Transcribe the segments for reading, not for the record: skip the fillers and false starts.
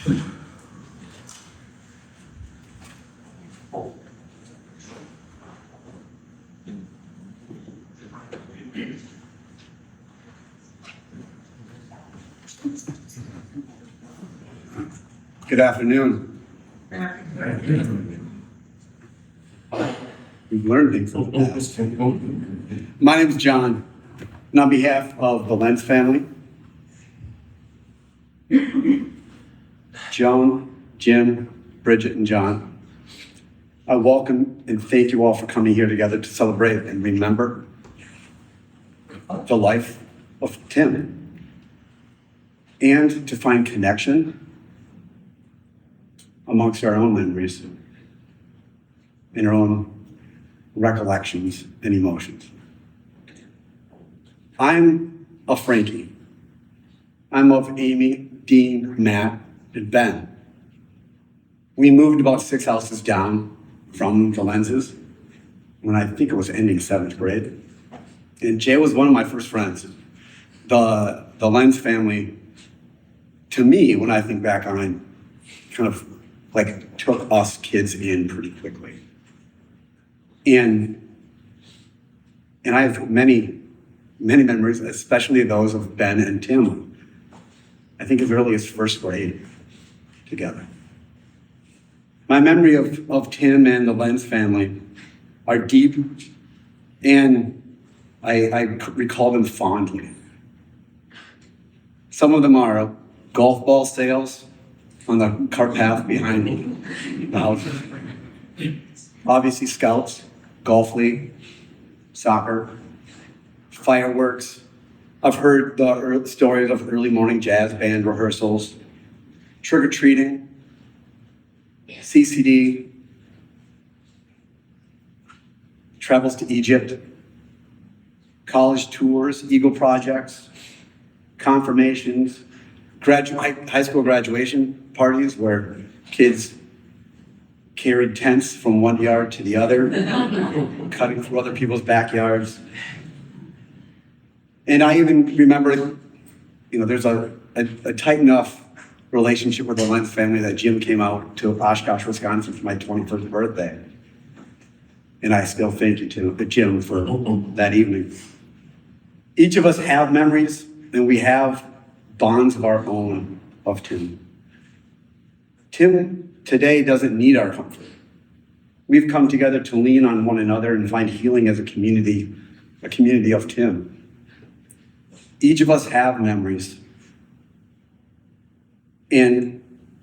Good afternoon. We've learned things in the past. My name is John, and on behalf of the Lenz family, Joan, Jim, Bridget, and John, I welcome and thank you all for coming here together to celebrate and remember the life of Tim and to find connection amongst our own memories and our own recollections and emotions. I'm a Frankie. I'm of Amy, Dean, Matt, and Ben. We moved about 6 houses down from the Lenzes when I think it was ending 7th grade. And Jay was one of my first friends. The Lenz family, to me, when I think back on, kind of like took us kids in pretty quickly. And I have many memories, especially those of Ben and Tim. I think as early as 1st grade together. My memory of Tim and the Lenz family are deep, and I recall them fondly. Some of them are golf ball sales on the cart path behind the house. Obviously scouts, golf league, soccer, fireworks. I've heard the stories of early morning jazz band rehearsals, trick-or-treating, CCD, travels to Egypt, college tours, Eagle projects, confirmations, high school graduation parties where kids carried tents from one yard to the other, cutting through other people's backyards. And I even remember, there's a tight enough relationship with the Lenz family that Jim came out to Oshkosh, Wisconsin for my 21st birthday. And I still thank you to Jim for that evening. Each of us have memories, and we have bonds of our own of Tim. Tim today doesn't need our comfort. We've come together to lean on one another and find healing as a community of Tim. Each of us have memories. In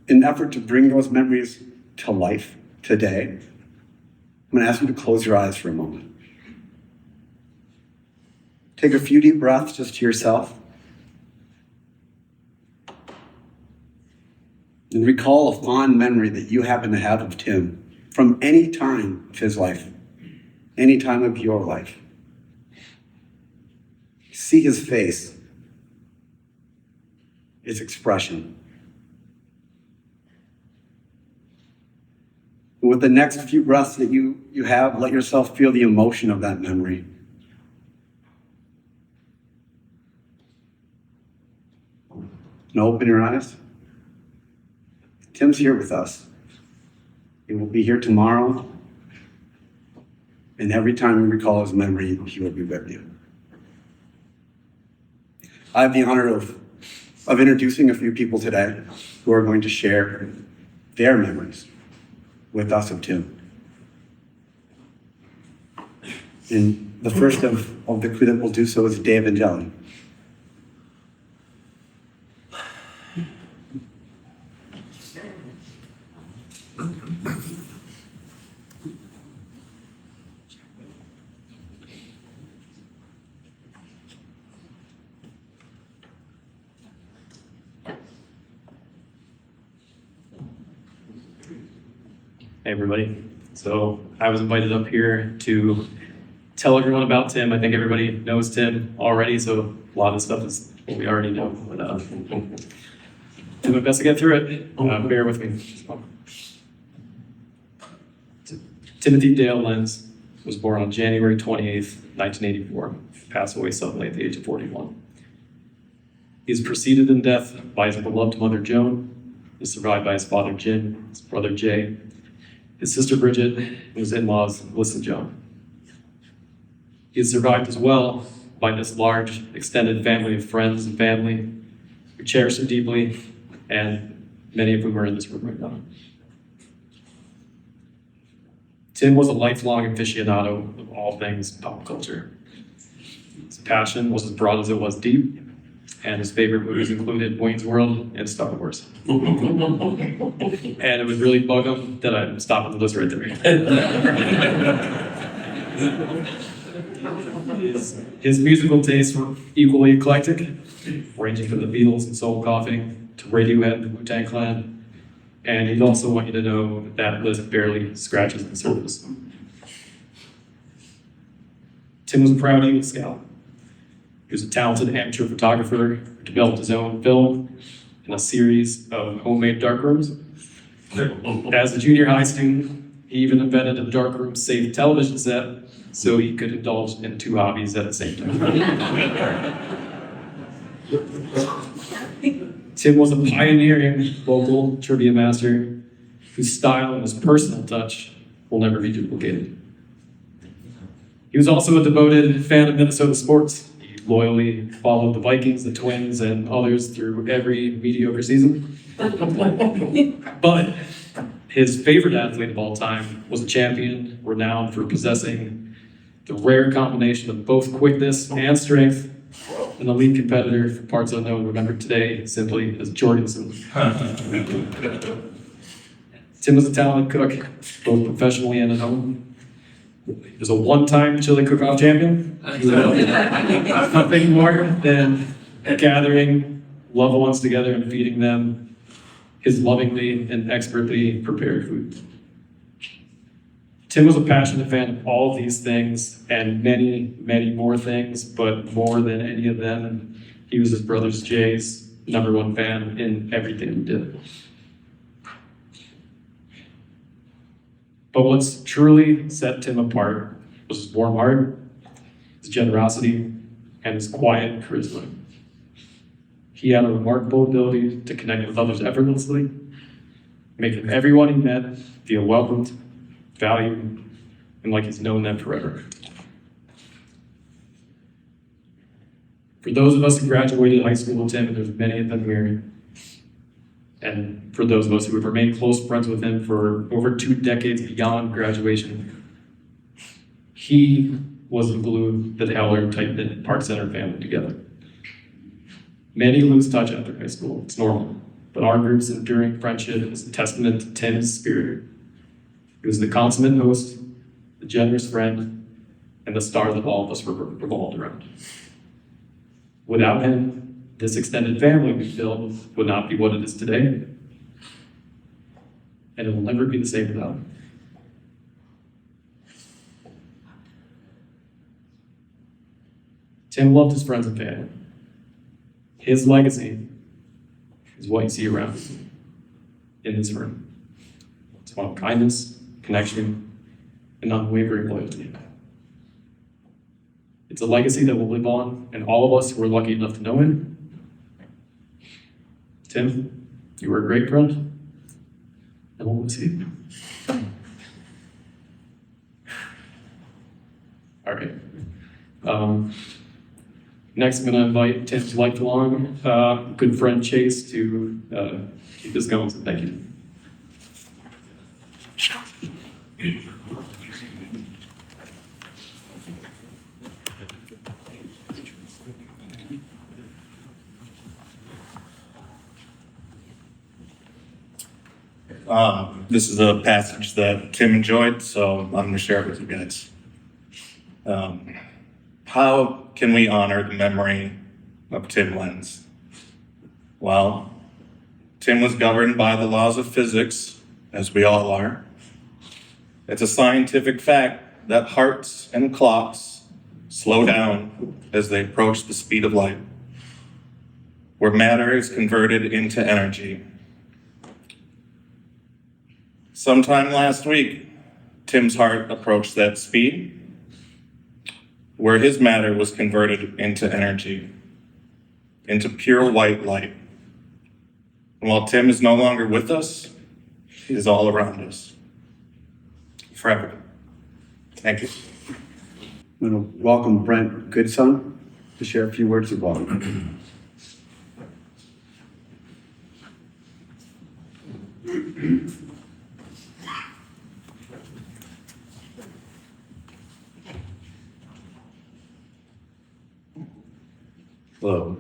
an effort to bring those memories to life today, I'm going to ask you to close your eyes for a moment. Take a few deep breaths just to yourself. And recall a fond memory that you happen to have of Tim from any time of his life, any time of your life. See his face, his expression. And with the next few breaths that you have, let yourself feel the emotion of that memory. And open your eyes. Tim's here with us. He will be here tomorrow. And every time we recall his memory, he will be with you. I have the honor of introducing a few people today who are going to share their memories with us of Tim. And the first of the crew that will do so is Dave and Jelly. Hey everybody. So I was invited up here to tell everyone about Tim. I think everybody knows Tim already, so a lot of stuff is what we already know. But do my best to get through it. Bear with me. Timothy Dale Lenz was born on January 28th, 1984. Passed away suddenly at the age of 41. He is preceded in death by his beloved mother Joan, He's survived by his father Jim, his brother Jay, his sister Bridget, and his in-laws Liz and John. He is survived as well by this large, extended family of friends and family who cherish him deeply, and many of whom are in this room right now. Tim was a lifelong aficionado of all things pop culture. His passion was as broad as it was deep, and his favorite movies included Wayne's World and Star Wars. And it would really bug him that I'm stopping the list right there. His musical tastes were equally eclectic, ranging from the Beatles and soul coughing to Radiohead and Wu-Tang Clan. And he'd also want you to know that list barely scratches the surface. Tim was a proud Eagle Scout. He was a talented amateur photographer who developed his own film in a series of homemade darkrooms. As a junior high student, he even invented a darkroom safe television set so he could indulge in two hobbies at the same time. Tim was a pioneering local trivia master whose style and his personal touch will never be duplicated. He was also a devoted fan of Minnesota sports. He loyally followed the Vikings, the Twins, and others through every mediocre season. But his favorite athlete of all time was a champion renowned for possessing the rare combination of both quickness and strength, an elite competitor for parts unknown, remembered today simply as Jorgensen. Tim was a talented cook, both professionally and at home. He was a one-time chili cook-off champion. Nothing more than gathering loved ones together and feeding them his lovingly and expertly prepared food. Tim was a passionate fan of all of these things and many, many more things, but more than any of them, he was his brother Jay's #1 fan in everything he did. But what's truly set Tim apart was his warm heart, his generosity, and his quiet charisma. He had a remarkable ability to connect with others effortlessly, making everyone he met feel welcomed, valued, and like he's known them forever. For those of us who graduated high school with Tim, and there's many of them here, and for those of us who have remained close friends with him for over 2 decades beyond graduation, he was the glue that held our tight-knit Park Center family together. Many lose touch after high school, it's normal, but our group's enduring friendship is a testament to Tim's spirit. He was the consummate host, the generous friend, and the star that all of us revolved around. Without him, this extended family we built would not be what it is today, and it will never be the same without him. Tim loved his friends and family. His legacy is what you see around him in this room. It's one of kindness, connection, and unwavering loyalty. It's a legacy that will live on, and all of us who are lucky enough to know him. Tim, you were a great friend, and we'll miss you. All right. Next, I'm going to invite Tim's lifelong good friend Chase to keep this going. So thank you. This is a passage that Tim enjoyed, so I'm going to share it with you guys. How can we honor the memory of Tim Lenz? Well, Tim was governed by the laws of physics, as we all are. It's a scientific fact that hearts and clocks slow down as they approach the speed of light, where matter is converted into energy. Sometime last week, Tim's heart approached that speed, where his matter was converted into energy, into pure white light. And while Tim is no longer with us, he is all around us. Forever. Thank you. I'm going to welcome Brent Goodson to share a few words of welcome. Hello.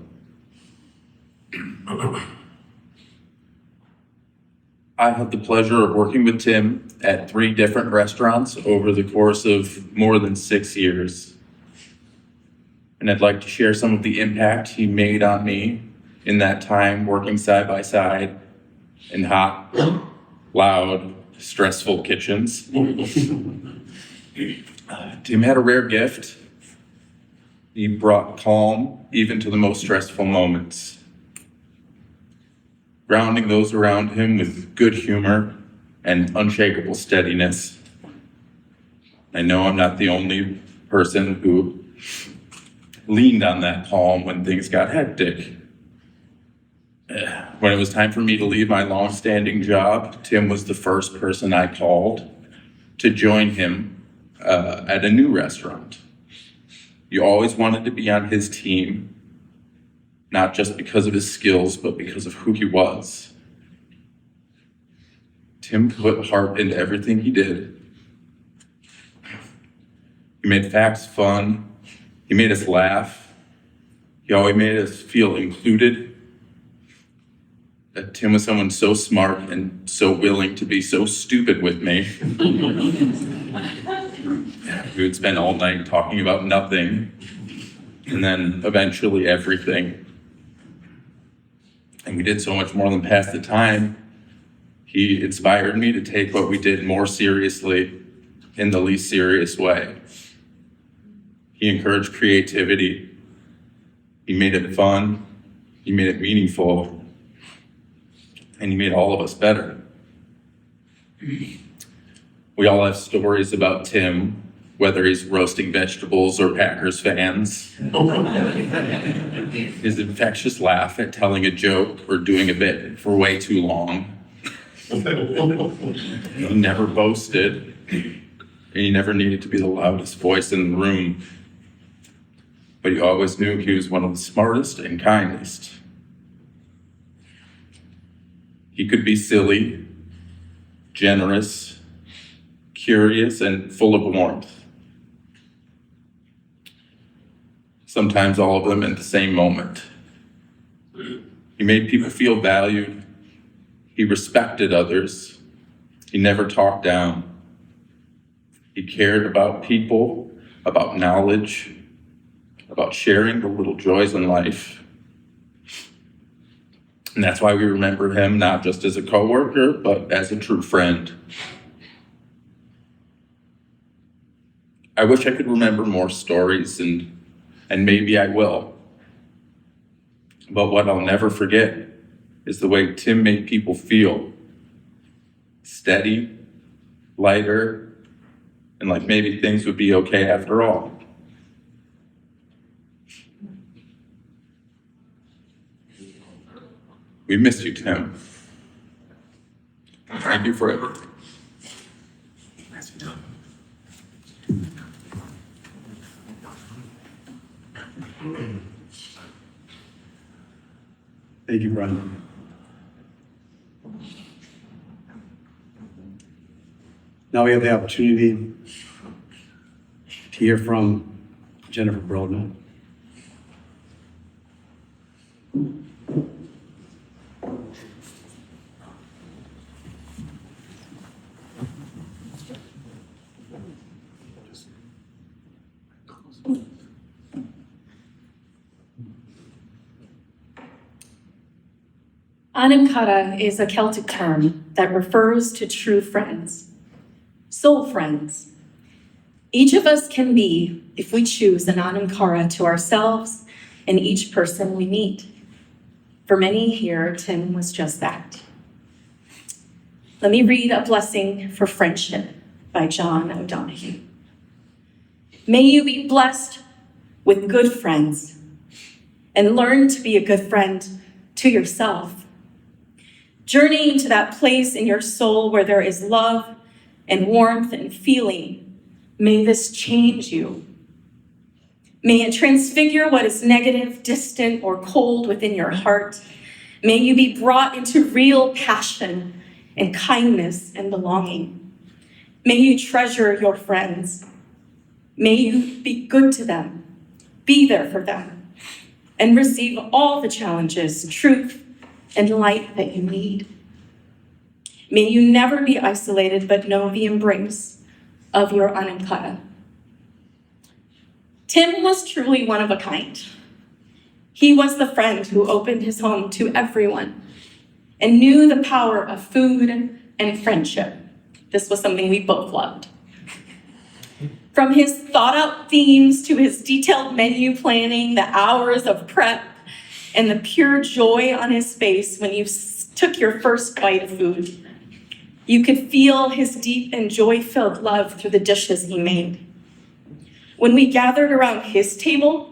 I had the pleasure of working with Tim at 3 different restaurants over the course of more than 6 years. And I'd like to share some of the impact he made on me in that time working side by side in hot, loud, stressful kitchens. Tim had a rare gift. He brought calm even to the most stressful moments, grounding those around him with good humor and unshakable steadiness. I know I'm not the only person who leaned on that calm when things got hectic. When it was time for me to leave my long-standing job, Tim was the first person I called to join him at a new restaurant. You always wanted to be on his team, not just because of his skills, but because of who he was. Tim put heart into everything he did. He made facts fun. He made us laugh. He always made us feel included. Tim was someone so smart and so willing to be so stupid with me. We would spend all night talking about nothing, and then eventually everything. And we did so much more than pass the time. He inspired me to take what we did more seriously in the least serious way. He encouraged creativity. He made it fun. He made it meaningful. And he made all of us better. We all have stories about Tim, whether he's roasting vegetables or Packers fans. His infectious laugh at telling a joke or doing a bit for way too long. He never boasted, and he never needed to be the loudest voice in the room. But you always knew he was one of the smartest and kindest. He could be silly, generous, curious, and full of warmth. Sometimes all of them at the same moment. He made people feel valued. He respected others. He never talked down. He cared about people, about knowledge, about sharing the little joys in life. And that's why we remember him not just as a coworker, but as a true friend. I wish I could remember more stories, and maybe I will. But what I'll never forget is the way Tim made people feel. Steady, lighter, and like maybe things would be okay after all. We miss you, Tim. Thank you for everything. Thank you, Brian. Now we have the opportunity to hear from Jennifer Brodman. Anamkara is a Celtic term that refers to true friends, soul friends. Each of us can be, if we choose, an Anamkara to ourselves and each person we meet. For many here, Tim was just that. Let me read A Blessing for Friendship by John O'Donohue. May you be blessed with good friends and learn to be a good friend to yourself. journeying to that place in your soul where there is love and warmth and feeling. May this change you. May it transfigure what is negative, distant, or cold within your heart. May you be brought into real passion and kindness and belonging. May you treasure your friends. May you be good to them, be there for them, and receive all the challenges, truth, and light that you need. May you never be isolated, but know the embrace of your anankara. Tim was truly one of a kind. He was the friend who opened his home to everyone and knew the power of food and friendship. This was something we both loved. From his thought-out themes to his detailed menu planning, the hours of prep, and the pure joy on his face when you took your first bite of food, you could feel his deep and joy-filled love through the dishes he made. When we gathered around his table,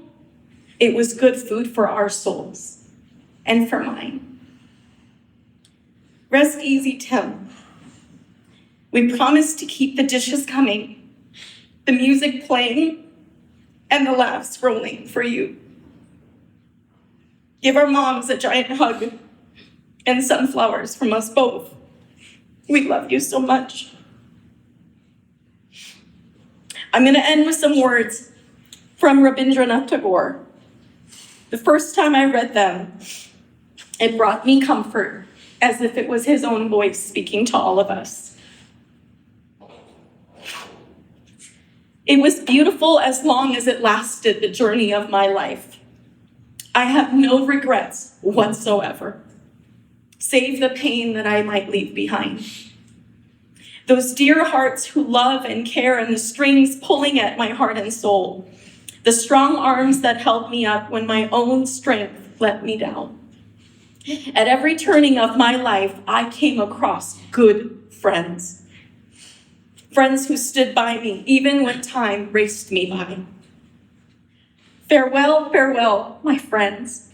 it was good food for our souls and for mine. Rest easy, Tim. We promise to keep the dishes coming, the music playing, and the laughs rolling for you. Give our moms a giant hug and sunflowers from us both. We love you so much. I'm going to end with some words from Rabindranath Tagore. The first time I read them, it brought me comfort, as if it was his own voice speaking to all of us. It was beautiful as long as it lasted the journey of my life. I have no regrets whatsoever, save the pain that I might leave behind. Those dear hearts who love and care, and the strings pulling at my heart and soul. The strong arms that held me up when my own strength let me down. At every turning of my life, I came across good friends. Friends who stood by me, even when time raced me by. Farewell, farewell, my friends.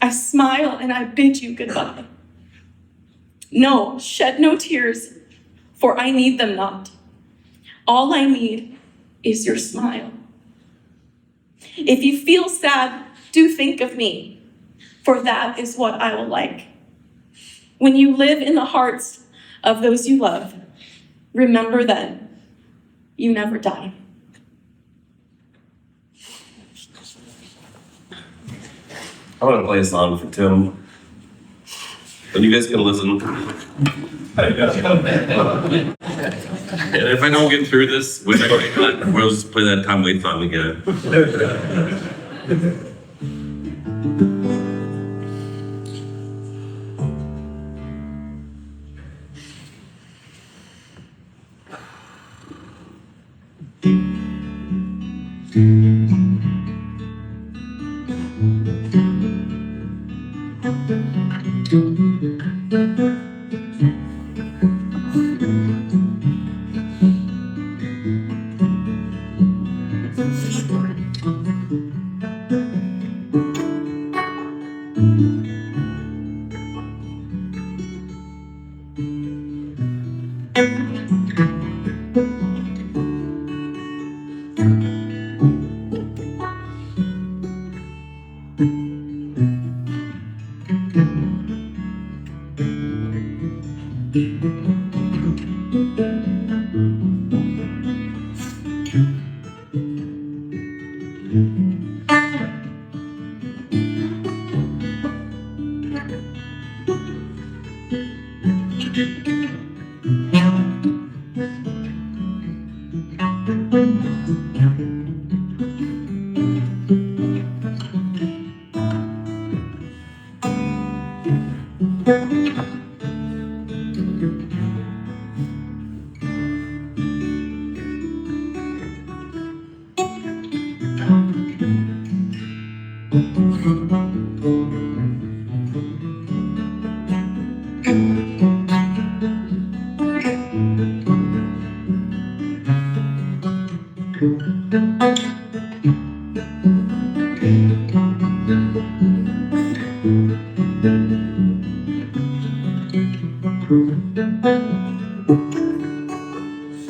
I smile and I bid you goodbye. No, shed no tears, for I need them not. All I need is your smile. If you feel sad, do think of me, for that is what I will like. When you live in the hearts of those you love, remember then, you never die. I want to play a song for Tim. And you guys can listen. And if I don't get through this, we'll just play that Tom Waits song again.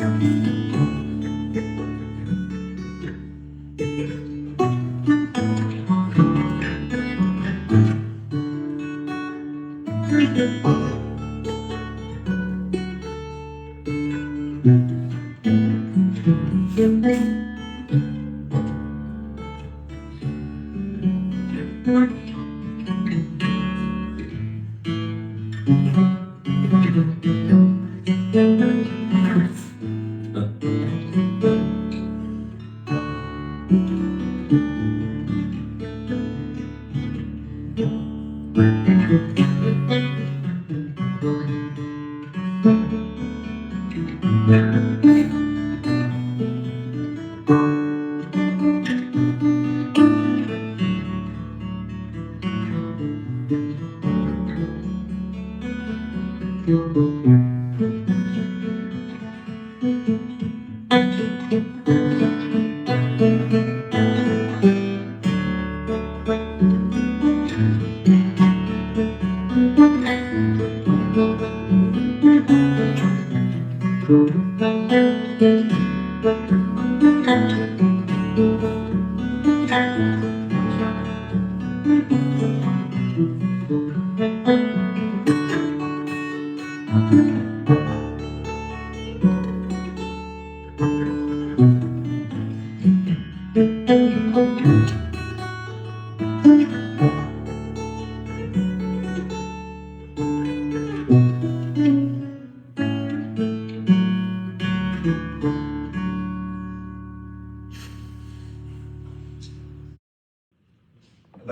I'd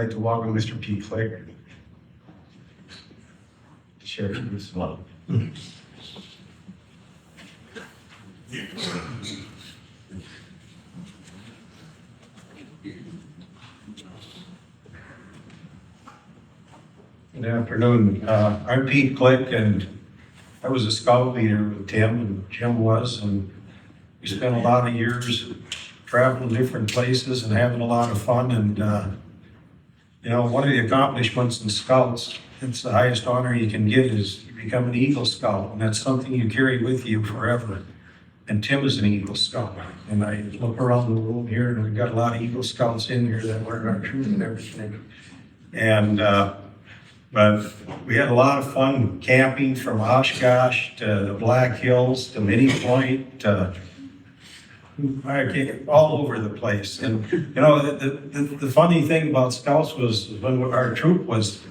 like to welcome Mr. Pete Flager to share his love. Good afternoon. I'm Pete Glick, and I was a scout leader with Tim, and Jim was, and we spent a lot of years traveling different places and having a lot of fun. And you know, one of the accomplishments in scouts, it's the highest honor you can get, is you become an Eagle Scout, and that's something you carry with you forever. And Tim is an Eagle Scout, and I look around the room here, and we've got a lot of Eagle Scouts in here that learn our truth and everything. And but we had a lot of fun camping from Oshkosh to the Black Hills to Mini Point to all over the place. And you know, the funny thing about Scouts was when our troop was,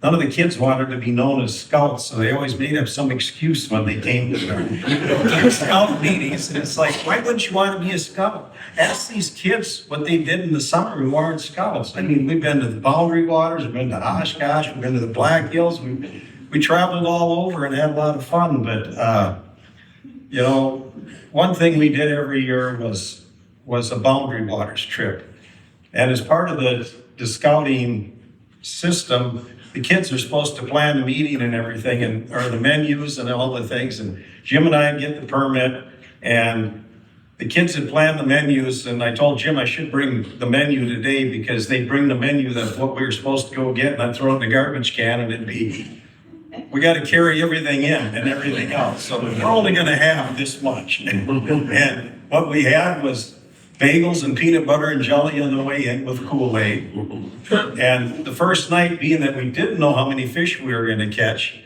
none of the kids wanted to be known as Scouts, so they always made up some excuse when they came to their Scout meetings. And it's like, why wouldn't you want to be a Scout? Ask these kids what they did in the summer who aren't Scouts. I mean, we've been to the Boundary Waters, we've been to Oshkosh, we've been to the Black Hills, we traveled all over and had a lot of fun. But you know, one thing we did every year was a Boundary Waters trip. And as part of the scouting system, the kids are supposed to plan the meeting and everything, and or the menus and all the things. And Jim and I get the permit, and the kids had planned the menus, and I told Jim I should bring the menu today because they'd bring the menu that what we were supposed to go get, and I'd throw it in the garbage can, and it'd be, we got to carry everything in and everything else. So we're only going to have this much. And what we had was bagels and peanut butter and jelly on the way in with Kool-Aid. And the first night, being that we didn't know how many fish we were going to catch,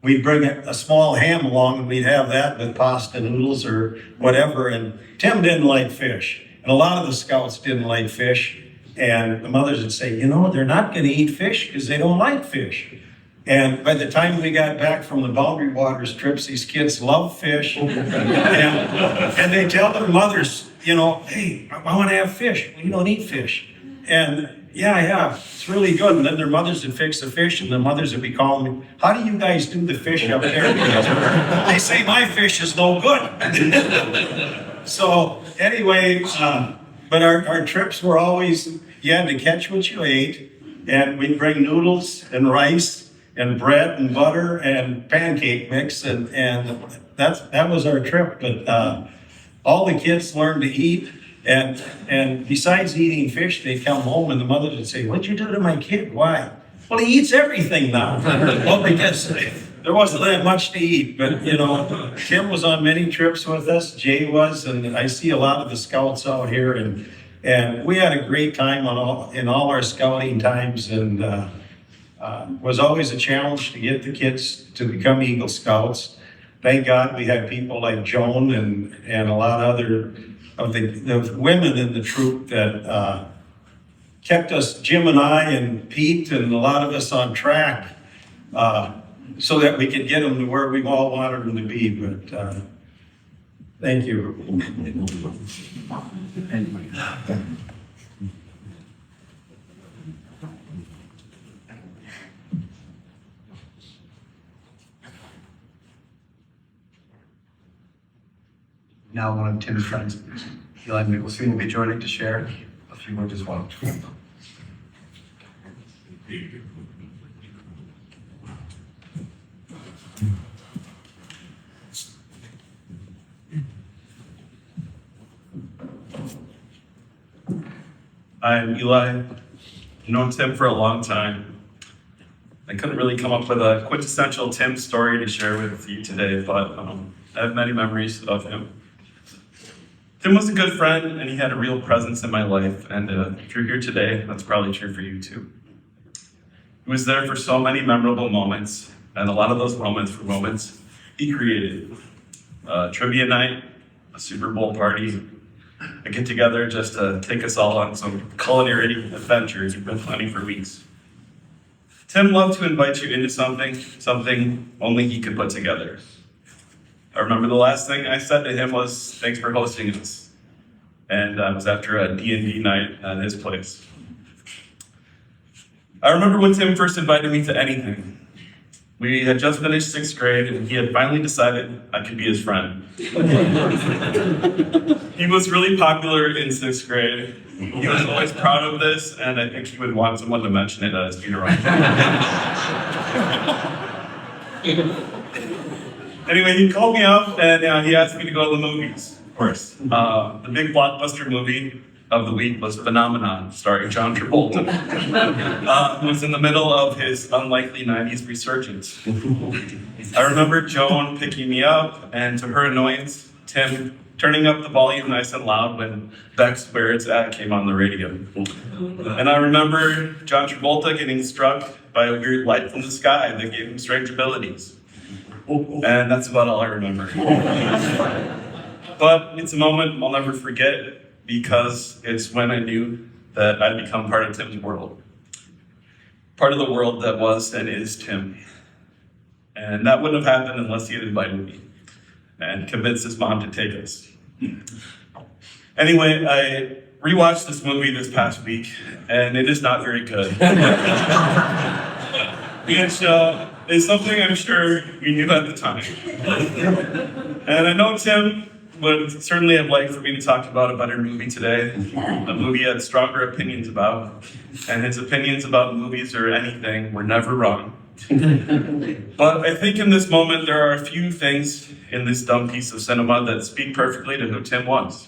we'd bring a small ham along and we'd have that with pasta noodles or whatever. And Tim didn't like fish. And a lot of the scouts didn't like fish. And the mothers would say, you know, they're not going to eat fish because they don't like fish. And by the time we got back from the Boundary Waters trips, these kids love fish. And they tell their mothers, you know, hey, I want to have fish. Well, you don't eat fish. And yeah, it's really good. And then their mothers would fix the fish, and the mothers would be calling me, how do you guys do the fish up there? Because they say my fish is no good. So anyway, but our trips were always, you had to catch what you ate, and we'd bring noodles and rice and bread and butter and pancake mix, and that was our trip. But all the kids learned to eat, and besides eating fish, they'd come home and the mothers would say, what'd you do to my kid? Why? Well, he eats everything now. Well, because there wasn't that much to eat, but you know, Tim was on many trips with us, Jay was, and I see a lot of the scouts out here, and we had a great time in all our scouting times, and was always a challenge to get the kids to become Eagle Scouts. Thank God we had people like Joan and a lot of other of the women in the troop that kept us, Jim and I and Pete and a lot of us on track, so that we could get them to where we all wanted them to be. But thank you. Now one of Tim's friends, Eli Mickelson, will be joining to share a few words as well. I'm Eli. I've known Tim for a long time. I couldn't really come up with a quintessential Tim story to share with you today, but I have many memories of him. Tim was a good friend, and he had a real presence in my life, and if you're here today, that's probably true for you too. He was there for so many memorable moments, and a lot of those moments were moments he created. Trivia night, a Super Bowl party, a get-together just to take us all on some culinary adventures we've been planning for weeks. Tim loved to invite you into something only he could put together. I remember the last thing I said to him was, "Thanks for hosting us." And it was after a D&D night at his place. I remember when Tim first invited me to anything. We had just finished 6th grade, and he had finally decided I could be his friend. He was really popular in 6th grade. He was always proud of this, and I think he would want someone to mention it at his funeral. Anyway, he called me up, and he asked me to go to the movies, of course. The big blockbuster movie of the week was Phenomenon, starring John Travolta, who was in the middle of his unlikely 90s resurgence. I remember Joan picking me up, and to her annoyance, Tim turning up the volume nice and loud when Beck's Where It's At came on the radio. And I remember John Travolta getting struck by a weird light from the sky that gave him strange abilities. And that's about all I remember. But it's a moment I'll never forget because it's when I knew that I'd become part of Tim's world. Part of the world that was and is Tim. And that wouldn't have happened unless he had invited me and convinced his mom to take us. Anyway, I rewatched this movie this past week, and it is not very good. Which is something I'm sure we knew at the time. And I know Tim would certainly have liked for me to talk about a better movie today, a movie he had stronger opinions about, and his opinions about movies or anything were never wrong. But I think in this moment there are a few things in this dumb piece of cinema that speak perfectly to who Tim was.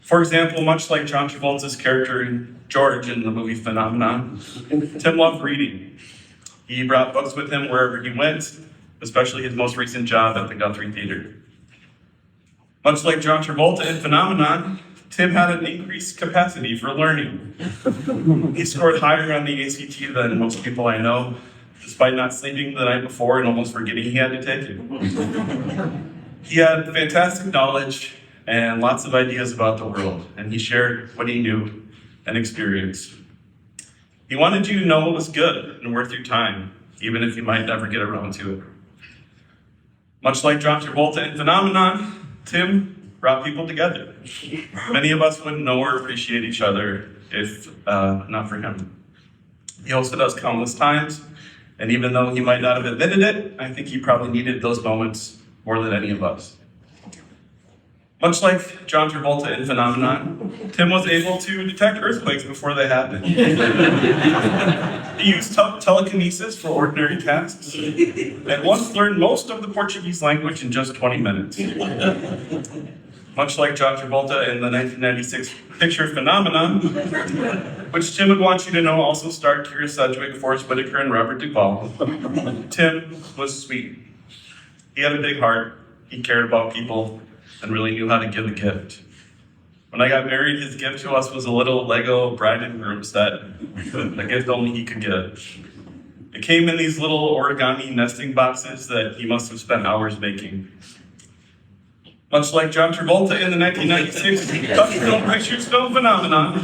For example, much like John Travolta's character George in the movie Phenomenon, Tim loved reading. He brought books with him wherever he went, especially his most recent job at the Guthrie Theater. Much like John Travolta in Phenomenon, Tim had an increased capacity for learning. He scored higher on the ACT than most people I know, despite not sleeping the night before and almost forgetting he had to take it. He had fantastic knowledge and lots of ideas about the world, and he shared what he knew and experienced. He wanted you to know it was good and worth your time, even if you might never get around to it. Much like John Travolta in Phenomenon, Tim brought people together. Many of us wouldn't know or appreciate each other if not for him. He hosted us countless times, and even though he might not have admitted it, I think he probably needed those moments more than any of us. Much like John Travolta in Phenomenon, Tim was able to detect earthquakes before they happened. He used telekinesis for ordinary tasks, and once learned most of the Portuguese language in just 20 minutes. much like John Travolta in the 1996 picture Phenomenon, which Tim would want you to know also starred Kira Sedgwick, Forrest Whitaker, and Robert Duvall. Tim was sweet. He had a big heart, he cared about people, and really knew how to give a gift. When I got married, his gift to us was a little Lego bride and groom set, a gift only he could give. It came in these little origami nesting boxes that he must have spent hours making. Much like John Travolta in the 1996 film picture film Phenomenon,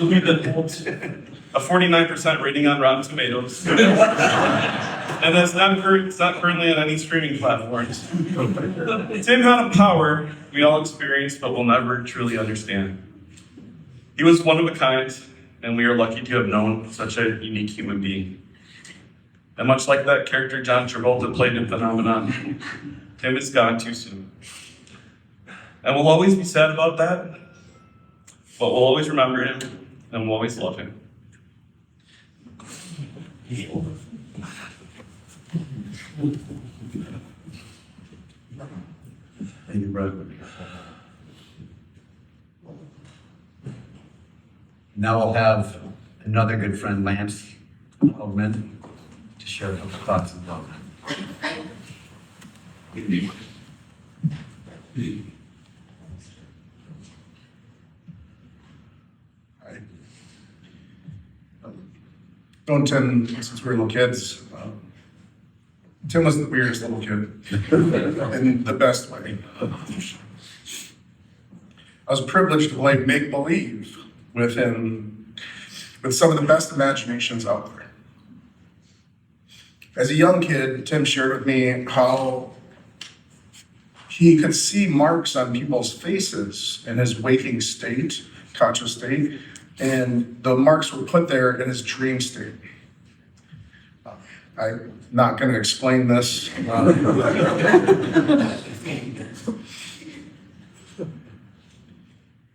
a 49% rating on Rotten Tomatoes. And that's it's not currently on any streaming platforms. Tim had a power we all experience but will never truly understand. He was one of a kind, and we are lucky to have known such a unique human being. And much like that character John Travolta played in Phenomenon, Tim is gone too soon. And we'll always be sad about that, but we'll always remember him, and we'll always love him. Thank you, brother. Now I'll have another good friend, Lance Hogman, to share a couple thoughts about that. Known Tim since we were little kids. Tim was the weirdest little kid in the best way. I was privileged to play make-believe with him, with some of the best imaginations out there. As a young kid, Tim shared with me how he could see marks on people's faces in his waking state, conscious state, and the marks were put there in his dream state. I'm not going to explain this.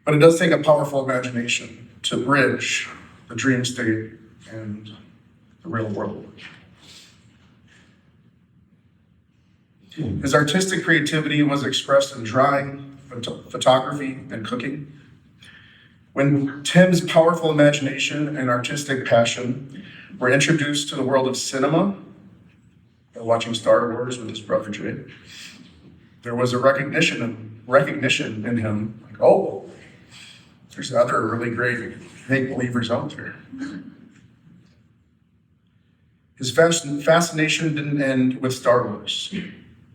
But it does take a powerful imagination to bridge the dream state and the real world. His artistic creativity was expressed in drawing, photography, and cooking. When Tim's powerful imagination and artistic passion were introduced to the world of cinema by watching Star Wars with his brother Jay, there was a recognition in him, like, oh, there's other really great make-believers out there. His fascination didn't end with Star Wars.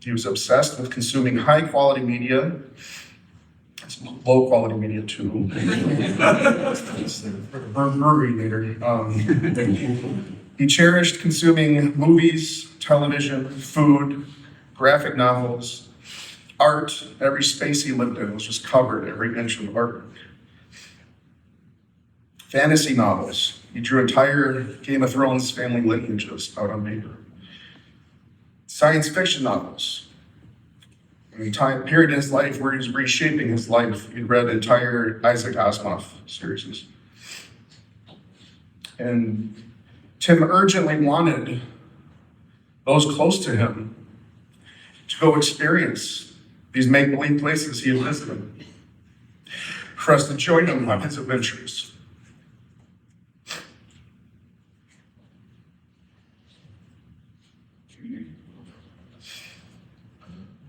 He was obsessed with consuming high-quality media, low-quality media too. Brewery later. He cherished consuming movies, television, food, graphic novels, art. Every space he lived in was just covered, every inch of art. Fantasy novels. He drew entire Game of Thrones family lineages out on paper. Science fiction novels. In the time period in his life where he was reshaping his life, he'd read entire Isaac Asimov series. And Tim urgently wanted those close to him to go experience these make-believe places he had visited, for us to join him on his adventures.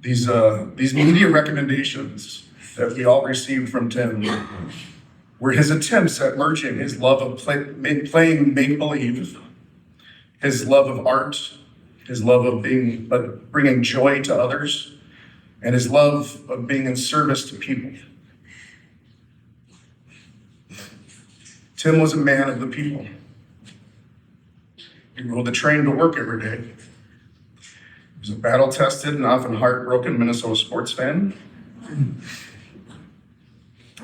These media recommendations that we all received from Tim were his attempts at merging his love of playing make-believe, his love of art, his love of bringing joy to others, and his love of being in service to people. Tim was a man of the people. He rode the train to work every day. He was a battle-tested and often heartbroken Minnesota sports fan.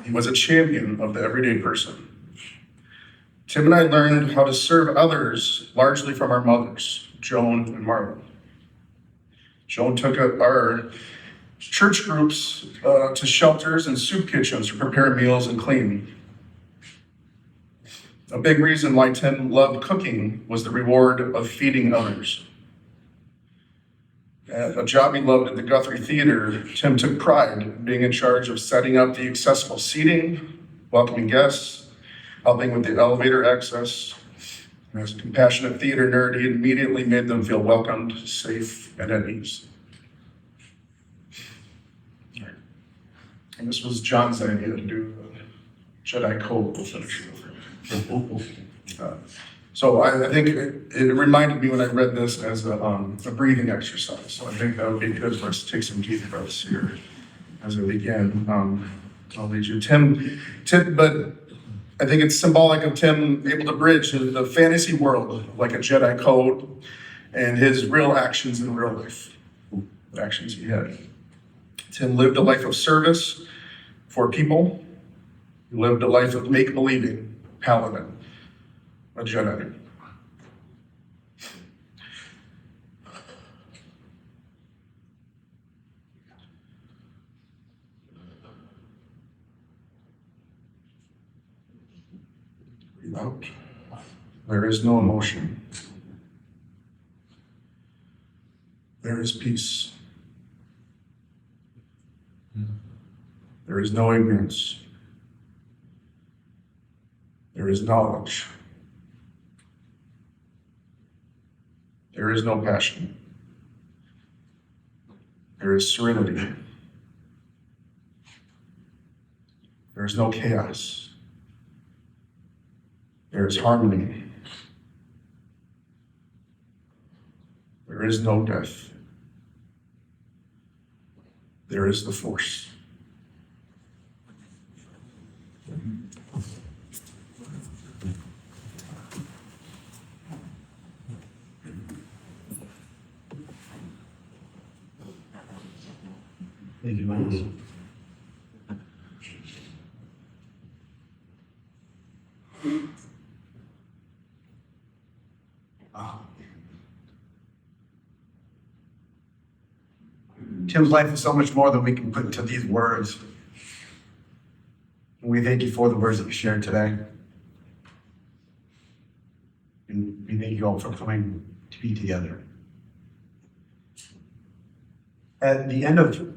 He was a champion of the everyday person. Tim and I learned how to serve others largely from our mothers, Joan and Marla. Joan took our church groups to shelters and soup kitchens to prepare meals and clean. A big reason why Tim loved cooking was the reward of feeding others. At a job he loved at the Guthrie Theater, Tim took pride in being in charge of setting up the accessible seating, welcoming guests, helping with the elevator access. And as a compassionate theater nerd, he immediately made them feel welcomed, safe, and at ease. And this was John's idea to do the Jedi Code finisher. So I think it reminded me when I read this as a breathing exercise. So I think that would be good for us to take some deep breaths here as I begin. I'll lead you. Tim, but I think it's symbolic of Tim able to bridge the fantasy world like a Jedi Code and his real actions in real life, the actions he had. Tim lived a life of service for people. He lived a life of make-believing, paladin, a Jedi. Breathe out. There is no emotion. There is peace. There is no ignorance. There is knowledge. There is no passion. There is serenity. There is no chaos. There is harmony. There is no death. There is the Force. Thank you, Miles. Tim's life is so much more than we can put into these words. And we thank you for the words that you shared today. And we thank you all for coming to be together. At the end of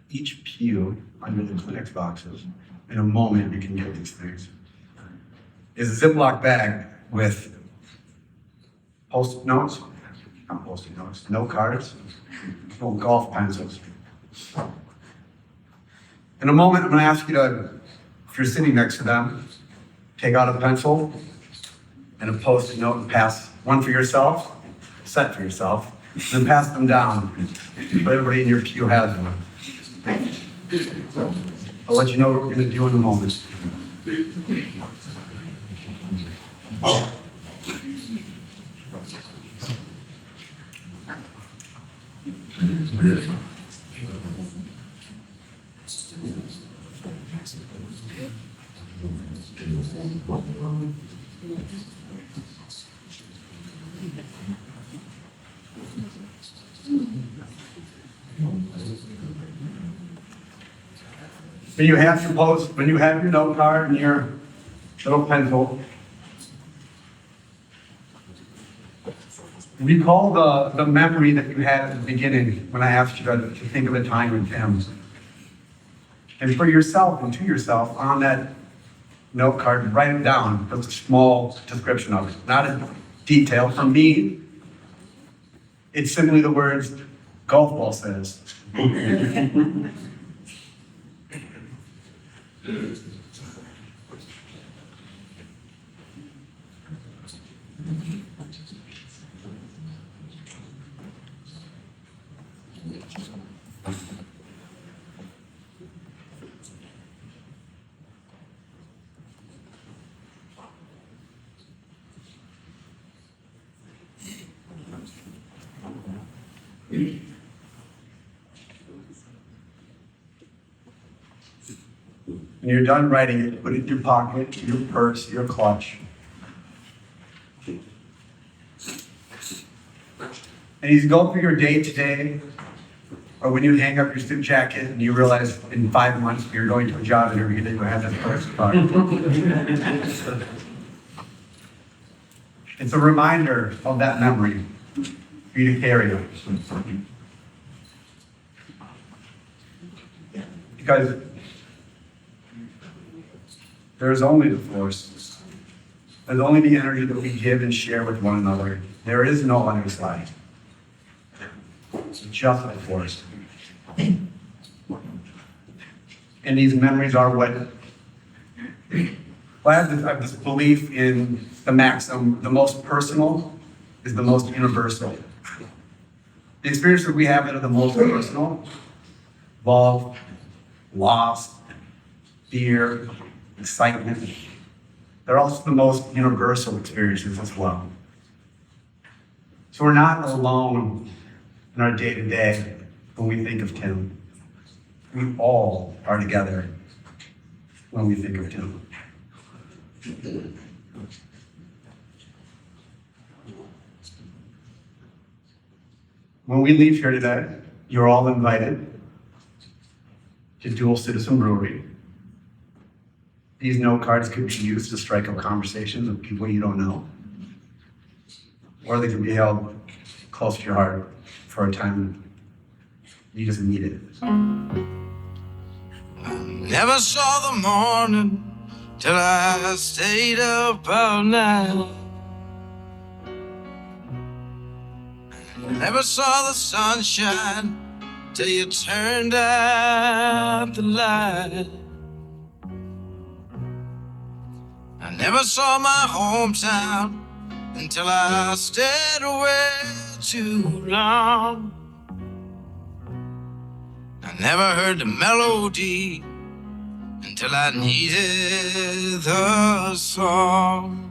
each pew under the Kleenex boxes, in a moment you can get these things, is a Ziploc bag with post-it notes, not post-it notes, note cards, little golf pencils. In a moment, I'm going to ask you to, if you're sitting next to them, take out a pencil and a post-it note and pass one for yourself, set for yourself, and then pass them down. But everybody in your pew has one. I'll let you know what we're going to do in a moment. When you have your note card and your little pencil, recall the memory that you had at the beginning when I asked you to think of a time with Tim. And for yourself and to yourself on that note card, write it down. Just a small description of it, not in detail. For me, it's simply the words golf ball says. When you're done writing it, put it in your pocket, your purse, your clutch. And as you go through your day today, or when you hang up your suit jacket and you realize in 5 months you're going to a job interview that you have that purse card. It's a reminder of that memory for you to carry. Because there's only the force. There's only the energy that we give and share with one another. There is no other side. It's just the force. And these memories are what, well, I have this belief in the maxim, the most personal is the most universal. The experiences that we have that are the most personal involve loss, fear, excitement. They're also the most universal experiences as well. So we're not alone in our day-to-day when we think of Tim. We all are together when we think of Tim. When we leave here today, you're all invited to Dual Citizen Brewery. These note cards could be used to strike up conversations with people you don't know, or they can be held close to your heart for a time you just need it. Never saw the morning till I stayed up all night. Never saw the sunshine till you turned out the light. I never saw my hometown until I stayed away too long. I never heard the melody until I needed the song.